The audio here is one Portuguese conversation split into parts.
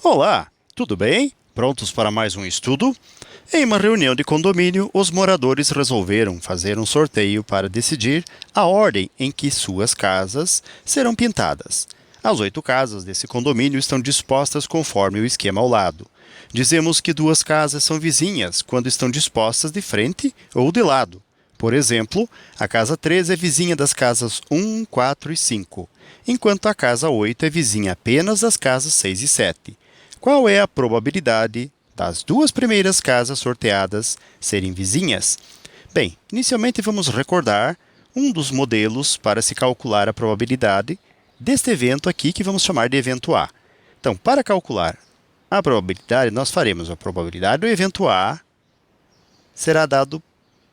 Olá, tudo bem? Prontos para mais um estudo? Em uma reunião de condomínio, os moradores resolveram fazer um sorteio para decidir a ordem em que suas casas serão pintadas. As 8 casas desse condomínio estão dispostas conforme o esquema ao lado. Dizemos que 2 casas são vizinhas quando estão dispostas de frente ou de lado. Por exemplo, a casa 3 é vizinha das casas 1, 4 e 5, enquanto a casa 8 é vizinha apenas das casas 6 e 7. Qual é a probabilidade das 2 primeiras casas sorteadas serem vizinhas? Bem, inicialmente vamos recordar um dos modelos para se calcular a probabilidade deste evento aqui que vamos chamar de evento A. Então, para calcular a probabilidade, nós faremos a probabilidade do evento A será dado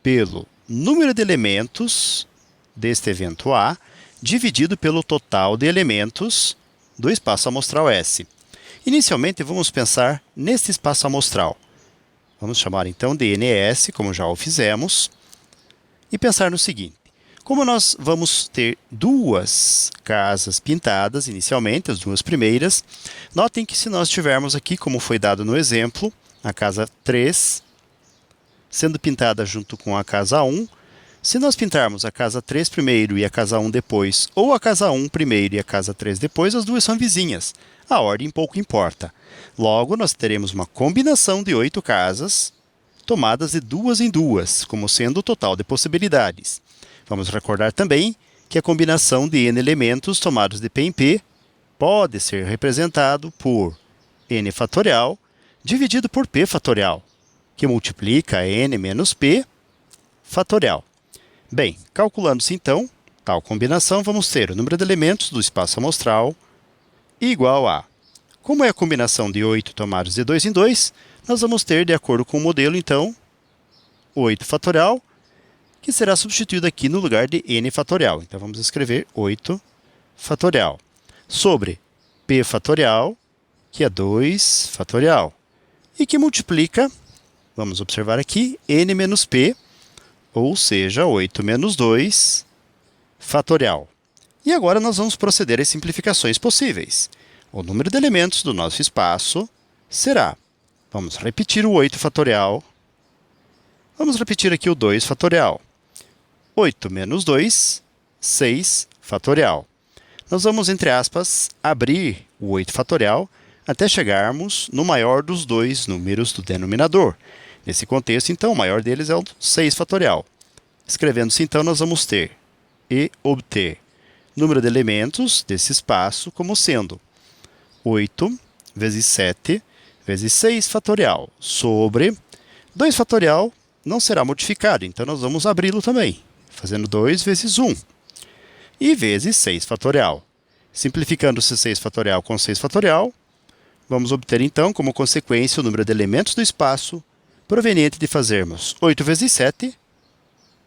pelo número de elementos deste evento A dividido pelo total de elementos do espaço amostral S. Inicialmente, vamos pensar neste espaço amostral. Vamos chamar então de NS, como já o fizemos, e pensar no seguinte. Como nós vamos ter 2 casas pintadas inicialmente, as 2 primeiras, notem que se nós tivermos aqui, como foi dado no exemplo, a casa 3 sendo pintada junto com a casa 1, se nós pintarmos a casa 3 primeiro e a casa 1 depois, ou a casa 1 primeiro e a casa 3 depois, as duas são vizinhas. A ordem pouco importa. Logo, nós teremos uma combinação de 8 casas, tomadas de 2 em 2, como sendo o total de possibilidades. Vamos recordar também que a combinação de n elementos tomados de P em P pode ser representado por n fatorial dividido por P fatorial, que multiplica n menos P fatorial. Bem, calculando-se então tal combinação, vamos ter o número de elementos do espaço amostral igual a... Como é a combinação de 8 tomados de 2 em 2, nós vamos ter, de acordo com o modelo, então, 8 fatorial, que será substituído aqui no lugar de n fatorial. Então, vamos escrever 8 fatorial sobre p fatorial, que é 2 fatorial, e que multiplica, vamos observar aqui, n menos p, ou seja, 8 menos 2 fatorial. E agora nós vamos proceder às simplificações possíveis. O número de elementos do nosso espaço será, vamos repetir o 8 fatorial, vamos repetir aqui o 2 fatorial. 8 menos 2, 6 fatorial. Nós vamos, entre aspas, abrir o 8 fatorial até chegarmos no maior dos 2 números do denominador. Nesse contexto, então, o maior deles é o 6 fatorial. Escrevendo-se, então, nós vamos ter e obter número de elementos desse espaço como sendo 8 vezes 7 vezes 6 fatorial sobre 2 fatorial não será modificado, então nós vamos abri-lo também, fazendo 2 vezes 1 e vezes 6 fatorial. Simplificando-se 6 fatorial com 6 fatorial, vamos obter então como consequência o número de elementos do espaço proveniente de fazermos 8 vezes 7,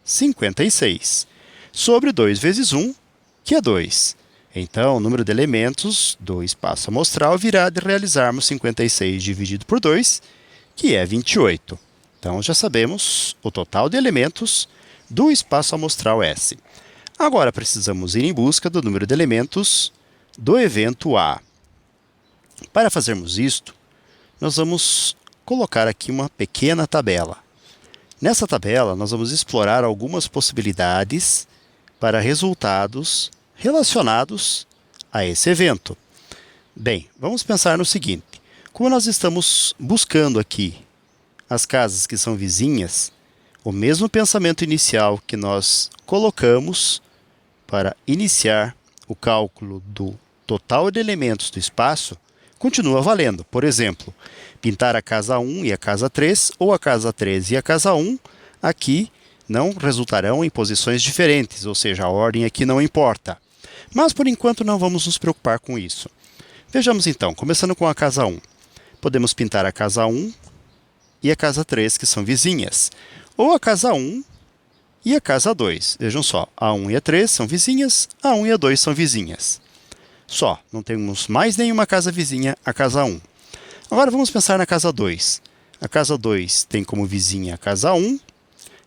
56, sobre 2 vezes 1, que é 2. Então, o número de elementos do espaço amostral virá de realizarmos 56 dividido por 2, que é 28. Então, já sabemos o total de elementos do espaço amostral S. Agora, precisamos ir em busca do número de elementos do evento A. Para fazermos isto, nós vamos colocar aqui uma pequena tabela. Nessa tabela, nós vamos explorar algumas possibilidades para resultados relacionados a esse evento. Bem, vamos pensar no seguinte. Como nós estamos buscando aqui as casas que são vizinhas, o mesmo pensamento inicial que nós colocamos para iniciar o cálculo do total de elementos do espaço continua valendo. Por exemplo, pintar a casa 1 e a casa 3, ou a casa 3 e a casa 1, aqui não resultarão em posições diferentes, ou seja, a ordem aqui não importa. Mas, por enquanto, não vamos nos preocupar com isso. Vejamos então, começando com a casa 1. Podemos pintar a casa 1 e a casa 3, que são vizinhas, ou a casa 1 e a casa 2. Vejam só, a 1 e a 3 são vizinhas, a 1 e a 2 são vizinhas. Só, não temos mais nenhuma casa vizinha a casa 1. Agora vamos pensar na casa 2. A casa 2 tem como vizinha a casa 1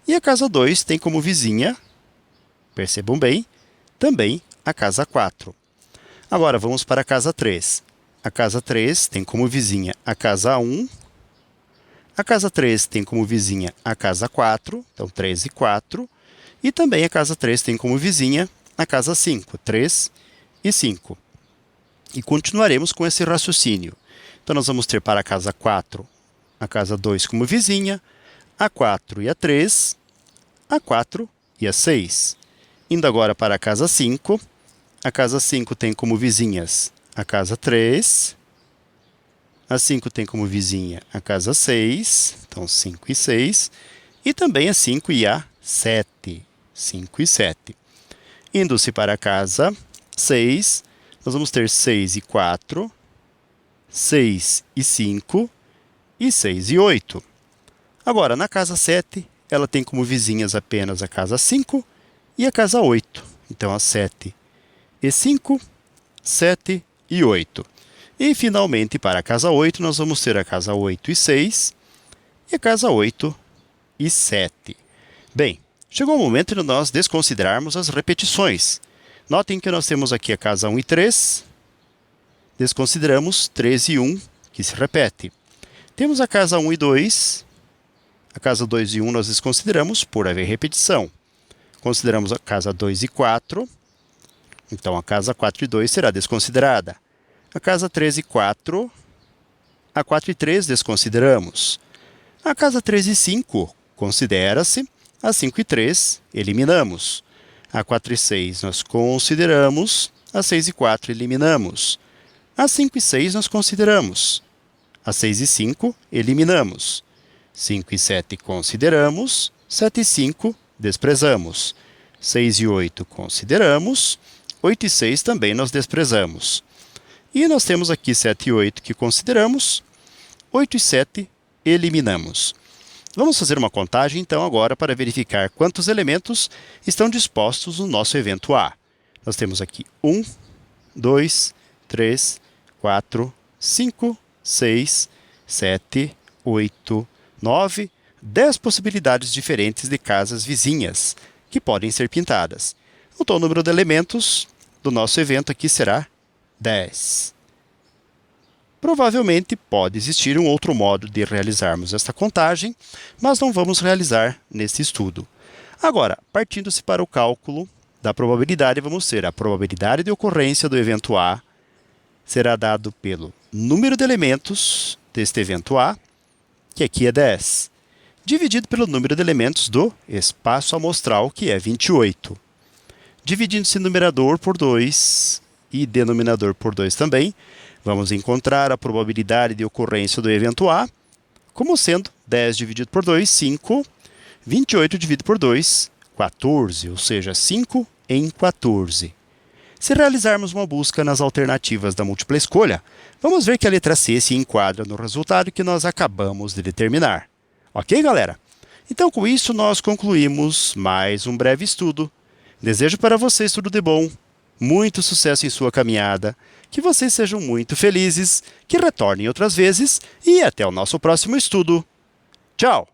e a casa 2 tem como vizinha, percebam bem, também a casa 4. Agora vamos para a casa 3. a casa 3 tem como vizinha a casa 1. A casa 3 tem como vizinha a casa 4, então 3 e 4. E também a casa 3 tem como vizinha a casa 5, 3 e 5. E continuaremos com esse raciocínio. Então, nós vamos ter para a casa 4 a casa 2 como vizinha, a 4 e a 3, a 4 e a 6. Indo agora para a casa 5 tem como vizinhas a casa 3, a 5 tem como vizinha a casa 6, então 5 e 6, e também a 5 e a 7, 5 e 7. Indo-se para a casa 6, nós vamos ter 6 e 4, 6 e 5 e 6 e 8. Agora, na casa 7, ela tem como vizinhas apenas a casa 5 e a casa 8. Então, a 7 e 5, 7 e 8. E, finalmente, para a casa 8, nós vamos ter a casa 8 e 6 e a casa 8 e 7. Bem, chegou o momento de nós desconsiderarmos as repetições. Notem que nós temos aqui a casa 1 e 3. Desconsideramos 3 e 1, que se repete. Temos a casa 1 e 2. A casa 2 e 1 nós desconsideramos por haver repetição. Consideramos a casa 2 e 4. Então, a casa 4 e 2 será desconsiderada. A casa 3 e 4. A 4 e 3 desconsideramos. A casa 3 e 5 considera-se. A 5 e 3 eliminamos. A 4 e 6 nós consideramos. A 6 e 4 eliminamos. A 5 e 6 nós consideramos. A 6 e 5 eliminamos. 5 e 7 consideramos. 7 e 5 desprezamos. 6 e 8 consideramos. 8 e 6 também nós desprezamos. E nós temos aqui 7 e 8 que consideramos. 8 e 7 eliminamos. Vamos fazer uma contagem, então, agora para verificar quantos elementos estão dispostos no nosso evento A. Nós temos aqui 1, 2, 3, 4, 5, 6, 7, 8, 9, 10 possibilidades diferentes de casas vizinhas que podem ser pintadas. Então, o número de elementos do nosso evento aqui será 10. Provavelmente pode existir um outro modo de realizarmos esta contagem, mas não vamos realizar neste estudo. Agora, partindo-se para o cálculo da probabilidade, vamos ter a probabilidade de ocorrência do evento A será dado pelo número de elementos deste evento A, que aqui é 10, dividido pelo número de elementos do espaço amostral, que é 28. Dividindo-se numerador por 2 e denominador por 2 também, vamos encontrar a probabilidade de ocorrência do evento A como sendo 10 dividido por 2, 5, 28 dividido por 2, 14, ou seja, 5 em 14. Se realizarmos uma busca nas alternativas da múltipla escolha, vamos ver que a letra C se enquadra no resultado que nós acabamos de determinar. Ok, galera? Então, com isso, nós concluímos mais um breve estudo. Desejo para vocês tudo de bom, muito sucesso em sua caminhada, que vocês sejam muito felizes, que retornem outras vezes e até o nosso próximo estudo. Tchau!